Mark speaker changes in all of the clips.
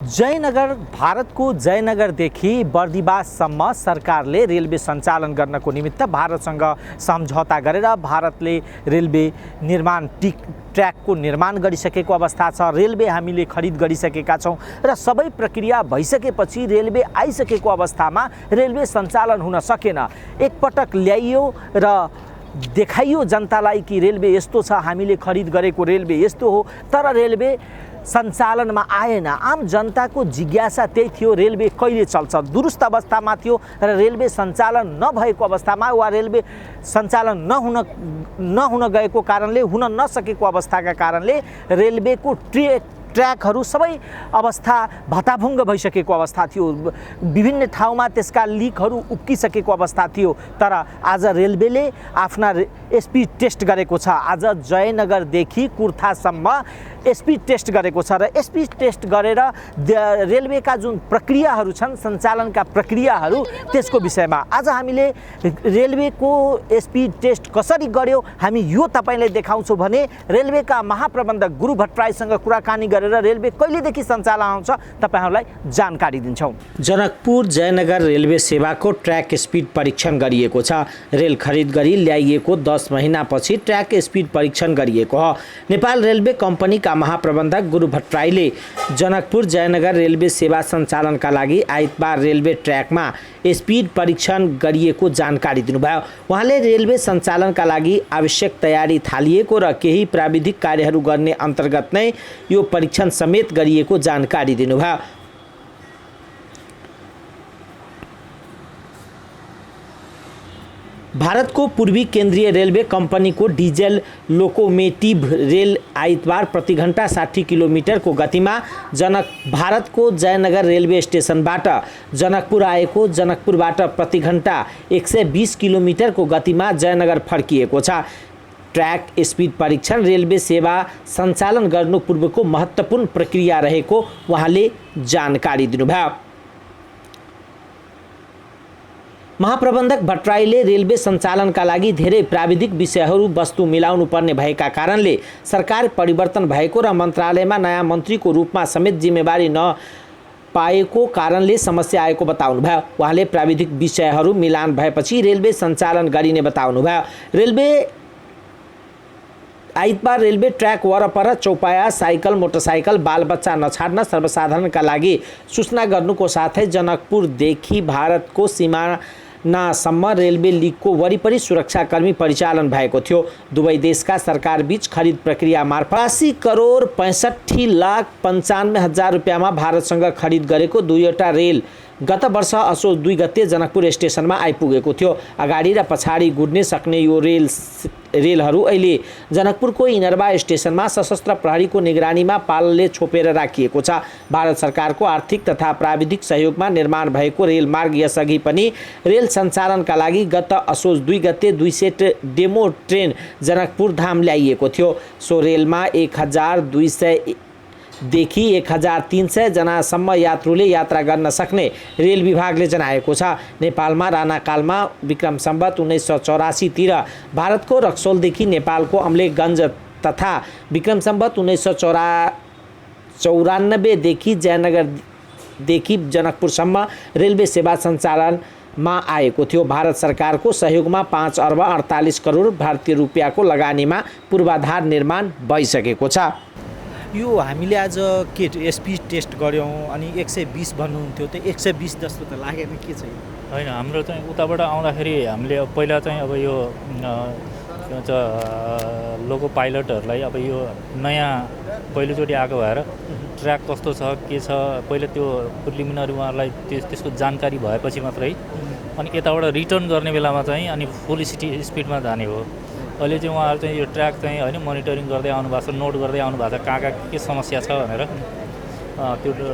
Speaker 1: जयनगर भारतको जयनगरदेखि बर्दिवाससम्म सरकारले रेलवे सञ्चालन गर्नको निमित्त भारतसँग सम्झौता गरेर भारतले रेलवे निर्माण ट्र्याकको निर्माण गरिसकेको अवस्था छ। रेलवे हामीले खरिद गरिसकेका छौँ र सबै प्रक्रिया भइसकेपछि रेलवे आइसकेको अवस्थामा रेलवे सञ्चालन हुन सकेन। एकपटक ल्याइयो र देखाइयो जनतालाई कि रेलवे यस्तो छ, हामीले खरिद गरेको रेलवे यस्तो हो, तर रेलवे सञ्चालनमा आएन। आम जनताको जिज्ञासा त्यही थियो, रेलवे कहिले चल्छ। दुरुस्त अवस्थामा थियो र रेलवे सञ्चालन नभएको अवस्थामा वा रेलवे सञ्चालन नहुन गएको कारणले, हुन नसकेको अवस्थाका कारणले रेलवेको ट्र्याकहरू सबै अवस्था भताभुङ्ग भइसकेको अवस्था थियो। विभिन्न ठाउँमा त्यसका लिकहरू उक्किसकेको अवस्था थियो। तर आज रेलवेले आफ्ना स्पिड टेस्ट गरेको छ। आज जयनगरदेखि कुर्थासम्म स्पिड टेस्ट गरेको छ र स्पिड टेस्ट गरेर रेलवेका जुन प्रक्रियाहरू छन्, सञ्चालनका प्रक्रियाहरू, त्यसको विषयमा आज हामीले रेलवेको स्पिड टेस्ट कसरी गर्यो हामी यो तपाईँलाई देखाउँछौँ भने रेलवेका महाप्रबन्धक गुरु भट्टराईसँग कुराकानी गरेर रेलवे कहिलेदेखि सञ्चालन आउँछ तपाईँहरूलाई जानकारी दिन्छौँ। जनकपुर जयनगर रेलवे सेवाको ट्र्याक स्पिड परीक्षण गरिएको छ। रेल खरिद गरी ल्याइएको 10 महिनापछि ट्र्याक स्पिड परीक्षण गरिएको हो। नेपाल रेलवे कम्पनीका महाप्रबन्धक गुरु भट्टराईले जनकपुर जयनगर रेलवे सेवा सञ्चालनका लागि आइतबार रेलवे ट्र्याकमा स्पिड परीक्षण गरिएको जानकारी दिनुभयो। उहाँले रेलवे सञ्चालनका लागि आवश्यक तयारी थालिएको र केही प्राविधिक कार्यहरू गर्ने अन्तर्गत नै यो परीक्षण समेत गरिएको जानकारी दिनुभयो। भारतको पूर्वी केन्द्रीय रेलवे कम्पनीको डिजेल लोकोमेटिभ रेल आइतबार प्रति घण्टा 60 किलोमिटरको गतिमा भारतको जयनगर रेलवे स्टेसनबाट जनकपुर आएको, जनकपुरबाट प्रति घण्टा 120 किलोमिटरको गतिमा जयनगर फर्किएको छ। ट्र्याक स्पिड परीक्षण रेलवे सेवा सञ्चालन गर्नु पूर्वको महत्त्वपूर्ण प्रक्रिया रहेको उहाँले जानकारी दिनुभयो। महाप्रबन्धक भट्टराईले रेलवे सञ्चालनका लागि धेरै प्राविधिक विषयहरू वस्तु मिलाउनु पर्ने भएका कारणले सरकार परिवर्तन भएको र मन्त्रालयमा नयाँ मन्त्रीको रूपमा समेत जिम्मेवारी नपाएको कारणले समस्या आएको बताउनुभयो। उहाँले प्राविधिक विषयहरू मिलान भएपछि रेलवे सञ्चालन गरिने बताउनुभयो। आइतबार रेलवे ट्र्याक वरपर चौपाया, साइकल, मोटरसाइकल, बालबच्चा नछाड्न सर्वसाधारणका लागि सूचना गर्नुको साथै जनकपुरदेखि भारतको सीमानासम्म रेलवे लिगको वरिपरि सुरक्षाकर्मी परिचालन भएको थियो। दुवै देशका सरकारबीच खरिद प्रक्रिया मार्फत 80 करोड 65,95,000 रुपियाँमा भारतसँग खरिद गरेको दुईवटा रेल गत वर्ष असोज 2 गते जनकपुर स्टेसनमा आइपुगेको थियो। अगाडि र पछाडि गुड्ने सक्ने यो रेलहरू अहिले जनकपुरको इनरवा स्टेसनमा सशस्त्र प्रहरीको निगरानीमा पालले छोपेर राखिएको छ। भारत सरकारको आर्थिक तथा प्राविधिक सहयोगमा निर्माण भएको रेलमार्ग यसअघि पनि रेल सञ्चालनका लागि गत असोज 2 गते 200 डेमो ट्रेन जनकपुर धाम ल्याइएको थियो। सो रेलमा 1200 देखि 1300 जनासम्म यात्रुले यात्रा गर्न सक्ने रेल विभागले जनाएको छ। नेपालमा राणाकालमा विक्रम सम्वत 1984 तिर भारतको रक्सौलदेखि नेपालको अम्लेखगञ्ज तथा विक्रम सम्वत 1994 देखि जयनगरदेखि जनकपुरसम्म रेलवे सेवा सञ्चालनमा आएको थियो। भारत सरकारको सहयोगमा 5 अर्ब 48 करोड भारतीय रुपियाँको लगानीमा पूर्वाधार निर्माण भइसकेको छ।
Speaker 2: यो हामीले आज के स्पिड टेस्ट गऱ्यौँ अनि 120 भन्नुहुन्थ्यो, त्यो 120 जस्तो त लागेन के चाहिँ?
Speaker 3: होइन, हाम्रो चाहिँ उताबाट आउँदाखेरि हामीले पहिला चाहिँ अब यो के भन्छ लोको पाइलटहरूलाई अब यो नयाँ पहिलोचोटि आएको भएर ट्र्याक कस्तो छ के छ पहिला त्यो प्रिलिमिनरी उहाँहरूलाई त्यसको जानकारी भएपछि मात्रै अनि यताबाट रिटर्न गर्ने बेलामा चाहिँ अनि फुल स्पिडमा जाने हो। अहिले चाहिँ उहाँहरू चाहिँ यो ट्र्याक चाहिँ होइन मोनिटरिङ गर्दै आउनु भएको छ, नोट गर्दै आउनु भएको छ कहाँ कहाँ के समस्या छ भनेर।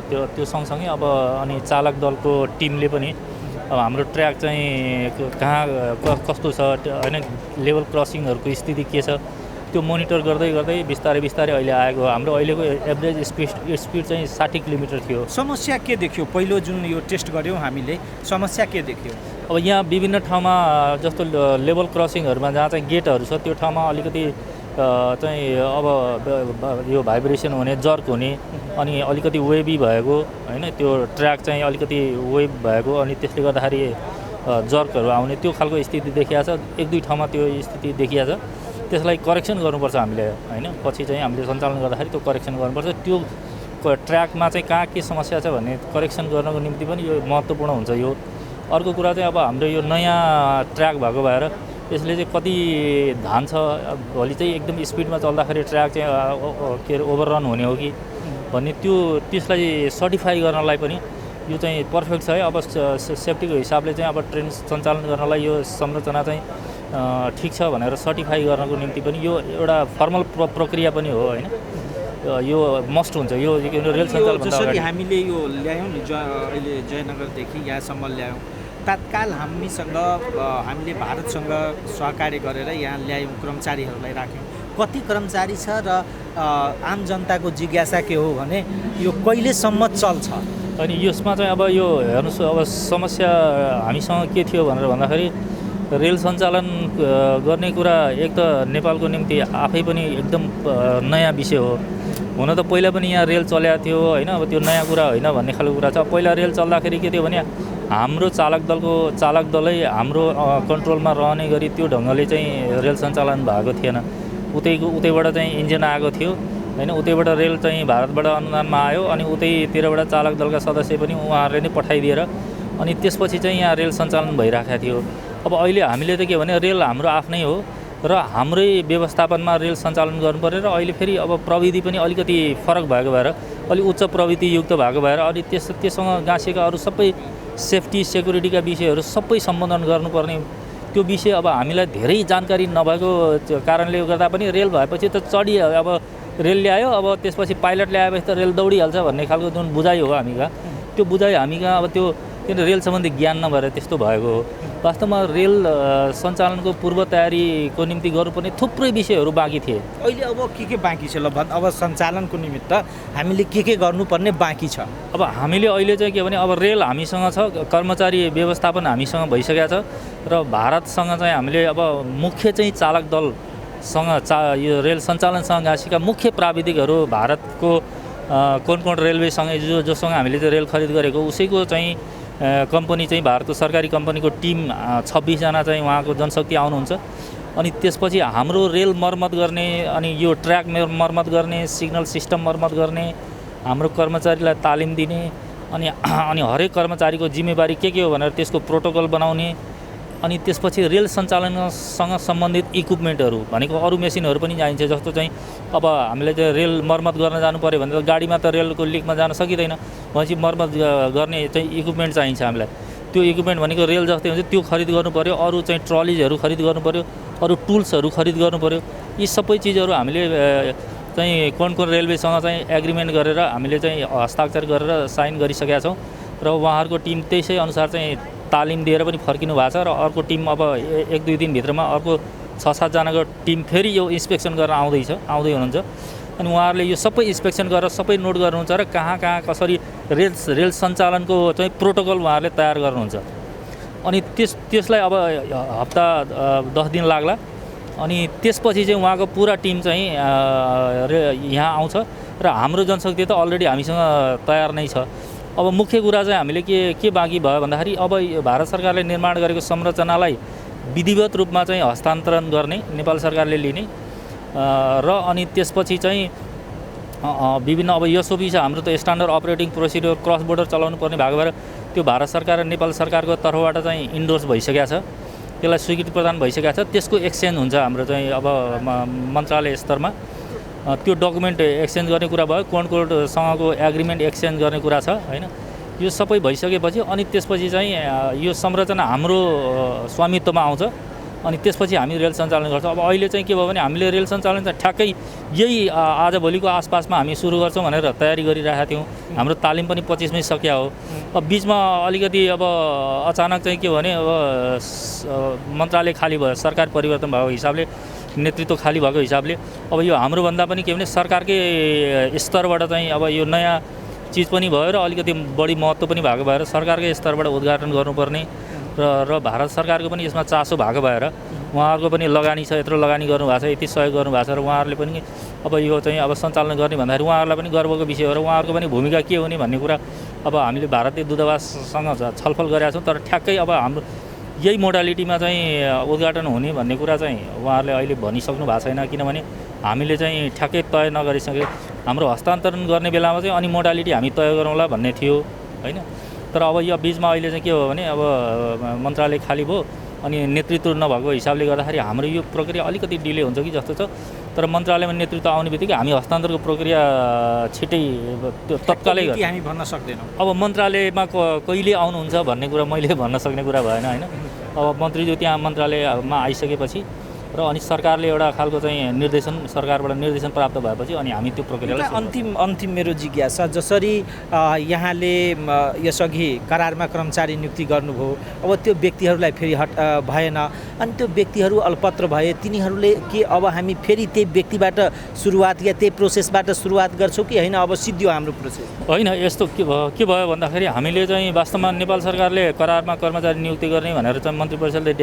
Speaker 3: त्यो सँगसँगै अब अनि चालक दलको टिमले पनि अब हाम्रो ट्र्याक चाहिँ कहाँ कस्तो छ होइन, लेभल क्रसिङहरूको स्थिति के छ त्यो मोनिटर गर्दै गर्दै बिस्तारै अहिले आएको। हाम्रो अहिलेको एभरेज स्पिड चाहिँ 60 किलोमिटर थियो।
Speaker 2: समस्या के देखियो पहिलो जुन यो टेस्ट गऱ्यौँ हामीले, समस्या के देखियो?
Speaker 3: अब यहाँ विभिन्न ठाउँमा जस्तो लेभल क्रसिङहरूमा जहाँ चाहिँ गेटहरू छ त्यो ठाउँमा अलिकति चाहिँ अब यो भाइब्रेसन हुने, जर्क हुने, अनि अलिकति वेबी भएको होइन, त्यो ट्र्याक चाहिँ अलिकति वेब भएको, अनि त्यसले गर्दाखेरि जर्कहरू आउने त्यो खालको स्थिति देखिया छ। एक दुई ठाउँमा त्यो स्थिति देखिया छ। त्यसलाई करेक्सन गर्नुपर्छ हामीले होइन। पछि चाहिँ हामीले सञ्चालन गर्दाखेरि त्यो करेक्सन गर्नुपर्छ। त्यो ट्र्याकमा चाहिँ कहाँ के समस्या छ भन्ने करेक्सन गर्नको निम्ति पनि यो महत्त्वपूर्ण हुन्छ। यो अर्को कुरा चाहिँ अब हाम्रो यो नयाँ ट्र्याक भएको भएर यसले चाहिँ कति धान्छ, भोलि चाहिँ एकदम स्पिडमा चल्दाखेरि ट्र्याक चाहिँ के अरे ओभररन हुने हो कि भन्ने त्यसलाई सर्टिफाई गर्नलाई पनि यो चाहिँ पर्फेक्ट छ है। अब सेफ्टीको हिसाबले चाहिँ अब ट्रेन सञ्चालन गर्नलाई यो संरचना चाहिँ ठिक छ भनेर सर्टिफाई गर्नको निम्ति पनि यो एउटा फर्मल प्रक्रिया पनि हो होइन। यो मस्ट हुन्छ। यो रेल सञ्चालनभन्दा
Speaker 2: जसरी
Speaker 3: अगाडि
Speaker 2: हामीले यो ल्यायौँ नि अहिले जयनगरदेखि यहाँसम्म ल्यायौँ, तत्काल हामीले भारतसँग सहकार्य गरेर यहाँ ल्यायौँ, कर्मचारीहरूलाई राख्यौँ। कति कर्मचारी छ र आम जनताको जिज्ञासा के हो भने यो कहिलेसम्म चल्छ?
Speaker 3: अनि यसमा चाहिँ अब यो हेर्नुहोस्, अब समस्या हामीसँग के थियो भनेर भन्दाखेरि रेल सञ्चालन गर्ने कुरा एक त नेपालको निम्ति आफै पनि एकदम नयाँ विषय हो। हुन त पहिला पनि यहाँ रेल चलेको थियो होइन। अब त्यो नयाँ कुरा होइन भन्ने खालको कुरा छ। पहिला रेल चल्दाखेरि के थियो भने हाम्रो चालक दलै हाम्रो कन्ट्रोलमा रहने गरी त्यो ढङ्गले चाहिँ रेल सञ्चालन भएको थिएन। उतैबाट चाहिँ इन्जिन आएको थियो होइन। उतैबाट रेल चाहिँ भारतबाट अनुदानमा आयो, अनि उतैतिरबाट चालक दलका सदस्य पनि उहाँहरूले नै पठाइदिएर अनि त्यसपछि चाहिँ यहाँ रेल सञ्चालन भइरहेको थियो। अब अहिले हामीले त के भने रेल हाम्रो आफ्नै हो र हाम्रै व्यवस्थापनमा रेल सञ्चालन गर्नु पऱ्यो। र अहिले फेरि अब प्रविधि पनि अलिकति फरक भएको भएर, अलिक उच्च प्रविधियुक्त भएको भएर अनि त्योसँग गाँसिएका अरू सबै सेफ्टी सेक्युरिटीका विषयहरू सबै सम्बोधन गर्नुपर्ने त्यो विषय अब हामीलाई धेरै जानकारी नभएको कारणले गर्दा पनि रेल भएपछि त चढिहाल्यो। अब रेल ल्यायो, अब त्यसपछि पाइलट ल्याएपछि त रेल दौडिहाल्छ भन्ने खालको जुन बुझाइ हो हामी कहाँ, त्यो बुझाइ हामी कहाँ अब त्यो किन रेल सम्बन्धी ज्ञान नभएर त्यस्तो भएको हो। वास्तवमा रेल सञ्चालनको पूर्व तयारीको निम्ति गर्नुपर्ने थुप्रै विषयहरू बाँकी थिए।
Speaker 2: अहिले अब के बाँकी छ ल? अब सञ्चालनको निमित्त हामीले के गर्नुपर्ने बाँकी छ?
Speaker 3: अब हामीले अहिले चाहिँ के भने अब रेल हामीसँग छ, कर्मचारी व्यवस्थापन हामीसँग भइसकेको छ र भारतसँग चाहिँ हामीले अब मुख्य चाहिँ चालक दलसँग यो रेल सञ्चालनसँग गाँसेका मुख्य प्राविधिकहरू भारतको कोन रेलवेसँग जोसँग हामीले चाहिँ रेल खरिद गरेको उसैको चाहिँ कम्पनी चाहिँ भारतको सरकारी कम्पनीको टिम 26 जना चाहिँ उहाँको जनशक्ति आउनुहुन्छ। अनि त्यसपछि हाम्रो रेल मर्मत गर्ने, अनि यो ट्र्याक मर्मत गर्ने, सिग्नल सिस्टम मर्मत गर्ने, हाम्रो कर्मचारीलाई तालिम दिने, अनि हरेक कर्मचारीको जिम्मेवारी के हो भनेर त्यसको प्रोटोकल बनाउने, अनि त्यसपछि रेल सञ्चालनसँग सम्बन्धित इक्विपमेन्टहरू भनेको अरू मेसिनहरू पनि चाहिन्छ। जस्तो चाहिँ अब हामीले चाहिँ रेल मर्मत गर्न जानु पऱ्यो भने त गाडीमा त रेलको लिकमा जान सकिँदैन। भनेपछि मर्मत गर्ने चाहिँ इक्विपमेन्ट चाहिन्छ हामीलाई। त्यो इक्विपमेन्ट भनेको रेल जस्तै हुन्छ, त्यो खरिद गर्नु पऱ्यो। अरू चाहिँ ट्रलिजहरू खरिद गर्नु पऱ्यो, अरू टुल्सहरू खरिद गर्नु पऱ्यो। यी सबै चिजहरू हामीले चाहिँ कुन रेलवेसँग चाहिँ एग्रिमेन्ट गरेर हामीले चाहिँ हस्ताक्षर गरेर साइन गरिसकेका छौँ र उहाँहरूको टिम त्यसै अनुसार चाहिँ तालिम दिएर पनि फर्किनु भएको छ। र अर्को टिम अब 1-2 दिनभित्रमा अर्को 6-7 जनाको टिम फेरि यो इन्सपेक्सन गरेर आउँदै हुनुहुन्छ। अनि उहाँहरूले यो सबै इन्सपेक्सन गरेर सबै नोट गर्नुहुन्छ र कहाँ कसरी रेल सञ्चालनको चाहिँ प्रोटोकल उहाँहरूले तयार गर्नुहुन्छ। अनि त्यसलाई अब हप्ता 10 दिन लाग्ला। अनि त्यसपछि चाहिँ उहाँको पुरा टिम चाहिँ यहाँ आउँछ र हाम्रो जनशक्ति त अलरेडी हामीसँग तयार नै छ। अब मुख्य कुरा चाहिँ हामीले के बाँकी भयो भन्दाखेरि अब भारत सरकारले निर्माण गरेको संरचनालाई विधिवत रूपमा चाहिँ हस्तान्तरण गर्ने, नेपाल सरकारले लिने र अनि त्यसपछि चाहिँ विभिन्न अब एसओपी छ हाम्रो त standard operating procedure cross border चलाउनु पर्ने भएको भएर त्यो भारत सरकार र नेपाल सरकारको तर्फबाट चाहिँ इन्डोर्स भइसकेको छ, त्यसलाई स्वीकृति प्रदान भइसकेको छ। त्यसको एक्सचेन्ज हुन्छ हाम्रो चाहिँ अब मन्त्रालय स्तरमा त्यो डकुमेन्ट एक्सचेन्ज गर्ने कुरा भयो। कोर्टसँगको एग्रिमेन्ट एक्सचेन्ज गर्ने कुरा छ होइन। यो सबै भइसकेपछि अनि त्यसपछि चाहिँ यो संरचना हाम्रो स्वामित्वमा आउँछ। अनि त्यसपछि हामी रेल सञ्चालन गर्छौँ। अब अहिले चाहिँ के भयो भने हामीले रेल सञ्चालन चाहिँ ठ्याक्कै यही आजभोलिको आसपासमा हामी सुरु गर्छौँ भनेर तयारी गरिरहेका थियौँ। हाम्रो तालिम पनि 25 मै सकिया हो। अब बिचमा अलिकति अब अचानक चाहिँ के भने अब मन्त्रालय खाली भयो, सरकार परिवर्तन भएको हिसाबले, नेतृत्व खाली भएको हिसाबले अब यो हाम्रो भन्दा पनि के भने सरकारकै स्तरबाट चाहिँ अब यो नयाँ चिज पनि भयो र अलिकति बढी महत्त्व पनि भएको भएर सरकारकै स्तरबाट उद्घाटन गर्नुपर्ने र भारत सरकारको पनि यसमा चासो भएको भएर उहाँहरूको पनि लगानी छ, यत्रो लगानी गर्नुभएको छ, यति सहयोग गर्नुभएको छ र उहाँहरूले पनि अब यो चाहिँ अब सञ्चालन गर्ने भन्दाखेरि उहाँहरूलाई पनि गर्वको विषय हो र उहाँहरूको पनि भूमिका के हुने भन्ने कुरा अब हामीले भारतीय दूतावाससँग छलफल गरेका छौँ। तर ठ्याक्कै अब हाम्रो यही मोडालिटीमा चाहिँ उद्घाटन हुने भन्ने कुरा चाहिँ उहाँहरूले अहिले भनिसक्नु भएको छैन, किनभने हामीले चाहिँ ठ्याक्कै तय नगरिसके हाम्रो हस्तान्तरण गर्ने बेलामा चाहिँ अनि मोडालिटी हामी तय गरौँला भन्ने थियो होइन। तर अब यो बिचमा अहिले चाहिँ के हो भने अब मन्त्रालय खाली भयो अनि नेतृत्व नभएको हिसाबले गर्दाखेरि हाम्रो यो प्रक्रिया अलिकति डिले हुन्छ कि जस्तो छ। तर मन्त्रालयमा नेतृत्व आउने बित्तिकै हामी हस्तान्तरणको प्रक्रिया छिटै तत्कालै
Speaker 2: हामी भन्न सक्दैनौँ।
Speaker 3: अब मन्त्रालयमा कहिले आउनुहुन्छ भन्ने कुरा मैले भन्न सक्ने कुरा भएन होइन। अब मन्त्रीज्यू त्यहाँ मन्त्रालयमा आइसकेपछि र अनि सरकारले एउटा खालको चाहिँ निर्देशन, सरकारबाट निर्देशन प्राप्त भएपछि अनि हामी त्यो प्रक्रियालाई
Speaker 2: अन्तिम मेरो जिज्ञासा, जसरी यहाँले यसअघि करारमा कर्मचारी नियुक्ति गर्नुभयो, अब त्यो व्यक्तिहरूलाई फेरि भएन अनि त्यो व्यक्तिहरू अल्पत्र भए, तिनीहरूले के अब हामी फेरि त्यही व्यक्तिबाट सुरुवात या त्यही प्रोसेसबाट सुरुवात गर्छौँ कि होइन अब सिद्धियो हाम्रो प्रोसेस?
Speaker 3: होइन, यस्तो के भयो भन्दाखेरि हामीले चाहिँ वास्तवमा नेपाल सरकारले करारमा कर्मचारी नियुक्ति गर्ने भनेर चाहिँ मन्त्री परिषदले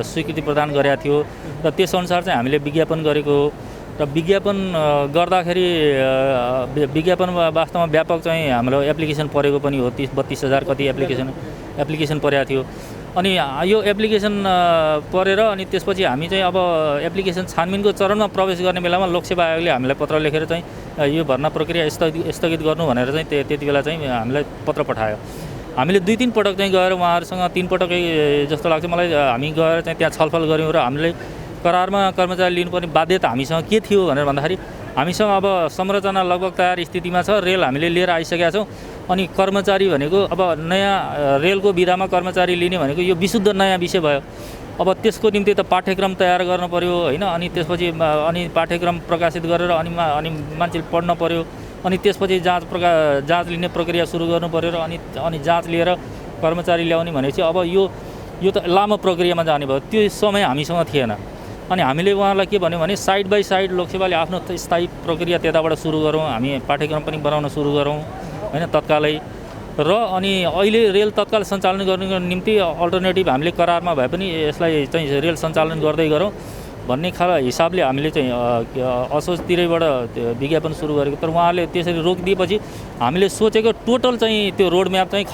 Speaker 3: स्वीकृति प्रदान गरेका थियो र त्यसअनुसार चाहिँ हामीले विज्ञापन गरेको हो र विज्ञापन गर्दाखेरि विज्ञापन वास्तवमा व्यापक चाहिँ हाम्रो एप्लिकेसन परेको पनि हो। 30-32 हजार कति एप्लिकेसन परेको थियो। अनि यो एप्लिकेसन परेर अनि त्यसपछि हामी चाहिँ अब एप्लिकेसन छानबिनको चरणमा प्रवेश गर्ने बेलामा लोकसेवा आयोगले हामीलाई पत्र लेखेर चाहिँ यो भर्ना प्रक्रिया स्थगित गर्नु भनेर चाहिँ त्यति बेला चाहिँ हामीलाई पत्र पठायो। हामीले 2-3 पटक चाहिँ गएर उहाँहरूसँग 3 पटकै जस्तो लाग्छ मलाई हामी गएर चाहिँ त्यहाँ छलफल गऱ्यौँ र हामीले करारमा कर्मचारी लिनुपर्ने बाध्यता हामीसँग के थियो भनेर भन्दाखेरि हामीसँग अब संरचना लगभग तयार स्थितिमा छ, रेल हामीले लिएर आइसकेका छौँ। अनि कर्मचारी भनेको अब नयाँ रेलको विधामा कर्मचारी लिने भनेको यो विशुद्ध नयाँ विषय भयो। अब त्यसको निम्ति त पाठ्यक्रम तयार गर्नु पर्यो होइन। अनि त्यसपछि अनि पाठ्यक्रम प्रकाशित गरेर अनि मान्छेले पढ्न पर्यो। अनि त्यसपछि जाँच लिने प्रक्रिया सुरु गर्नु पर्यो र अनि जाँच लिएर कर्मचारी ल्याउने भनेपछि अब यो त लामो प्रक्रियामा जाने भयो। त्यो समय हामीसँग थिएन। अनि हामीले उहाँलाई के भन्यो भने साइड बाई साइड लोकसेवाले आफ्नो स्थायी प्रक्रिया त्यताबाट सुरु गरौँ, हामी पाठ्यक्रम पनि बनाउन सुरु गरौँ होइन तत्कालै। र अनि अहिले रेल तत्काल सञ्चालन गर्नुको निम्ति अल्टरनेटिभ हामीले करारमा भए पनि यसलाई चाहिँ रेल सञ्चालन गर्दै गरौँ भन्ने हिसाबले हामीले चाहिँ असोजतिरैबाट विज्ञापन सुरु गरेको। तर उहाँले त्यसरी रोकिदिएपछि हामीले सोचेको टोटल चाहिँ त्यो रोड म्याप चाहिँ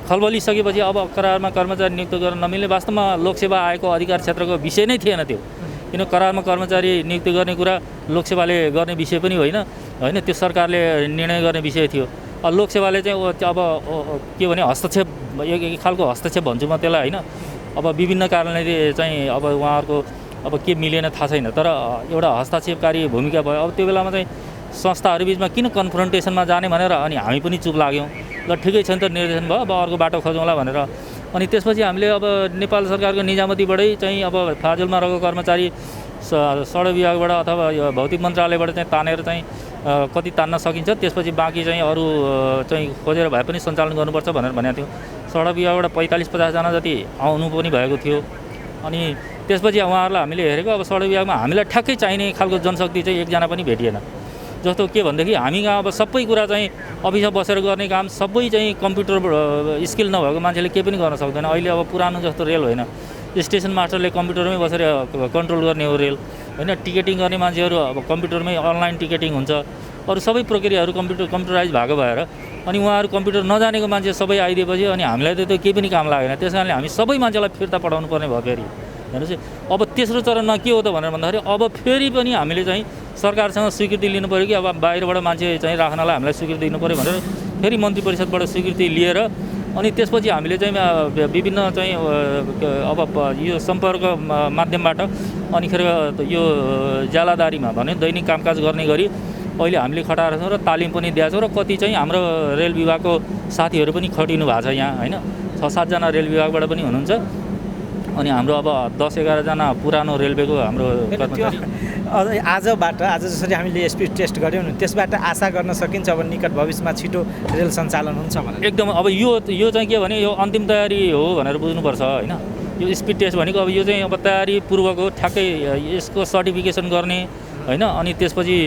Speaker 3: खलबलिसकेपछि अब करारमा कर्मचारी नियुक्त गर्न नमिल्ने वास्तवमा लोकसेवा आयोगको अधिकार क्षेत्रको विषय नै थिएन त्यो। किन करारमा कर्मचारी नियुक्ति गर्ने कुरा लोकसेवाले गर्ने विषय पनि होइन, त्यो सरकारले निर्णय गर्ने विषय थियो। लोकसेवाले चाहिँ अब के भने हस्तक्षेप, एक खालको हस्तक्षेप भन्छु म त्यसलाई होइन। अब विभिन्न कारणले चाहिँ अब उहाँहरूको अब के मिलेन थाहा छैन, तर एउटा हस्तक्षेपकारी भूमिका भयो। अब त्यो बेलामा चाहिँ संस्थाहरू बिचमा किन कन्फ्रन्टेसनमा जाने भनेर अनि हामी पनि चुप लाग्यौँ। ल ठिकै छ नि त, निर्देशन भयो, अब अर्को बाटो खोजौँला भनेर। अनि त्यसपछि हामीले अब नेपाल सरकारको निजामतीबाटै चाहिँ अब फाजुलमा रहेको कर्मचारी सडक विभागबाट अथवा भौतिक मन्त्रालयबाट चाहिँ तानेर चाहिँ कति तान्न सकिन्छ, त्यसपछि बाँकी चाहिँ अरू चाहिँ खोजेर भए पनि सञ्चालन गर्नुपर्छ भनेर भनेको थियो। सडक विभागबाट 45-50 जना जति आउनु पनि भएको थियो। अनि त्यसपछि उहाँहरूलाई हामीले हेरेको अब सडक विभागमा हामीलाई ठ्याक्कै चाहिने खालको जनशक्ति चाहिँ एकजना पनि भेटिएन। जस्तो के भनेदेखि हामी कहाँ अब सबै कुरा चाहिँ अफिसमा बसेर गर्ने काम सबै चाहिँ कम्प्युटर स्किल नभएको मान्छेले केही पनि गर्न सक्दैन। अहिले अब पुरानो जस्तो रेल होइन, स्टेसन मास्टरले कम्प्युटरमै बसेर कन्ट्रोल गर्ने हो रेल होइन। टिकटिङ गर्ने मान्छेहरू अब कम्प्युटरमै अनलाइन टिकटिङ हुन्छ, अरू सबै प्रक्रियाहरू कम्प्युटराइज भएको भएर अनि उहाँहरू कम्प्युटर नजानेको मान्छे सबै आइदिएपछि अनि हामीलाई त त्यो केही पनि काम लागेन। त्यस कारणले हामी सबै मान्छेलाई फिर्ता पठाउनु पर्ने भयो। फेरि हेर्नुहोस्, अब तेस्रो चरणमा के हो त भनेर भन्दाखेरि अब फेरि पनि हामीले चाहिँ सरकारसँग स्वीकृति लिनु पऱ्यो कि अब बाहिरबाट मान्छे चाहिँ राख्नलाई हामीलाई स्वीकृति दिनु पऱ्यो भनेर फेरि मन्त्री परिषदबाट स्वीकृति लिएर अनि त्यसपछि हामीले चाहिँ विभिन्न चाहिँ अब यो सम्पर्क माध्यमबाट अनिखेर यो ज्यालादारीमा भने दैनिक कामकाज गर्ने गरी अहिले हामीले खटाएर छौँ र तालिम पनि दिएको छौँ। र कति चाहिँ हाम्रो रेल विभागको साथीहरू पनि खटिनु भएको छ यहाँ होइन। 6-7 जना रेल विभागबाट पनि हुनुहुन्छ। अनि हाम्रो अब 10-11 जना पुरानो रेलवेको हाम्रो कर्मचारी
Speaker 2: आज जसरी हामीले स्पिड टेस्ट गऱ्यौँ नि, त्यसबाट आशा गर्न सकिन्छ अब निकट भविष्यमा छिटो रेल सञ्चालन हुन्छ भनेर?
Speaker 3: एकदम। अब यो चाहिँ के भने यो अन्तिम तयारी हो भनेर बुझ्नुपर्छ होइन। यो स्पिड टेस्ट भनेको अब यो चाहिँ अब तयारी पूर्वक हो, ठ्याक्कै यसको सर्टिफिकेसन गर्ने होइन। अनि त्यसपछि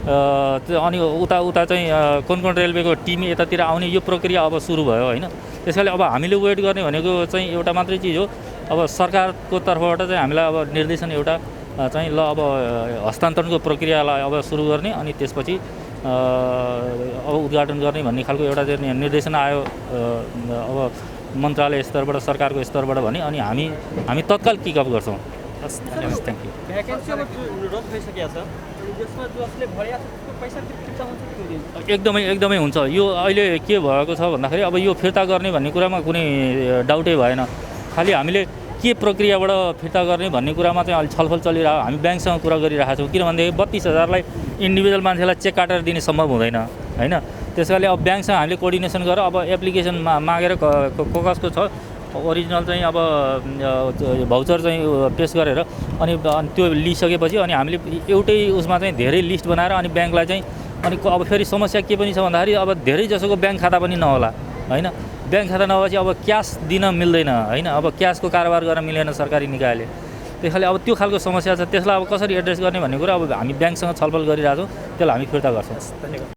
Speaker 3: अनि उता चाहिँ कोन रेलवेको टिम यतातिर आउने यो प्रक्रिया अब सुरु भयो होइन। त्यसैले अब हामीले वेट गर्ने भनेको चाहिँ एउटा मात्रै चिज हो, अब सरकारको तर्फबाट चाहिँ हामीलाई अब निर्देशन एउटा चाहिँ ल अब हस्तान्तरणको प्रक्रियालाई अब सुरु गर्ने अनि त्यसपछि अब उद्घाटन गर्ने भन्ने खालको एउटा निर्देशन आयो अब मन्त्रालय स्तरबाट सरकारको स्तरबाट भने अनि हामी तत्काल किकअप गर्छौँ।
Speaker 2: हस्
Speaker 3: धन्यवाद, थ्याङ्क यू।
Speaker 4: भ्याकेन्सी अब रद्द भइसकेको छ, त्यसमा जसले भरिया छ त्यसको पैसा फिर्ता हुन्छ कि हुँदैन?
Speaker 3: एकदमै हुन्छ। यो अहिले के भएको छ भन्दाखेरि अब यो फिर्ता गर्ने भन्ने कुरामा कुनै डाउटै भएन। खालि हामीले के प्रक्रियाबाट फिर्ता गर्ने भन्ने कुरामा चाहिँ अहिले छलफल चलिरहेको, हामी ब्याङ्कसँग कुरा गरिरहेका छौँ। किनभनेदेखि 32,000लाई इन्डिभिजुअल मान्छेलाई चेक काटेर दिने सम्भव हुँदैन होइन। त्यसकारणले अब ब्याङ्कसँग हामीले कोअर्डिनेसन गरेर अब एप्लिकेसन मागेर कसको छ ओरिजिनल चाहिँ अब भाउचर चाहिँ पेस गरेर अनि त्यो लिइसकेपछि अनि हामीले एउटै उसमा चाहिँ धेरै लिस्ट बनाएर अनि ब्याङ्कलाई चाहिँ अनि अब फेरि समस्या के पनि छ भन्दाखेरि अब धेरै जसोको ब्याङ्क खाता पनि नहोला होइन। ब्याङ्क खाता नभएपछि अब क्यास दिन मिल्दैन होइन, अब क्यासको कारोबार गर्न मिलेन सरकारी निकायले। त्यसैले अब त्यो खालको समस्या छ, त्यसलाई अब कसरी एड्रेस गर्ने भन्ने कुरा अब हामी ब्याङ्कसँग छलफल गरिरहेछौँ, त्यसलाई हामी फिर्ता गर्छौँ।
Speaker 2: धन्यवाद।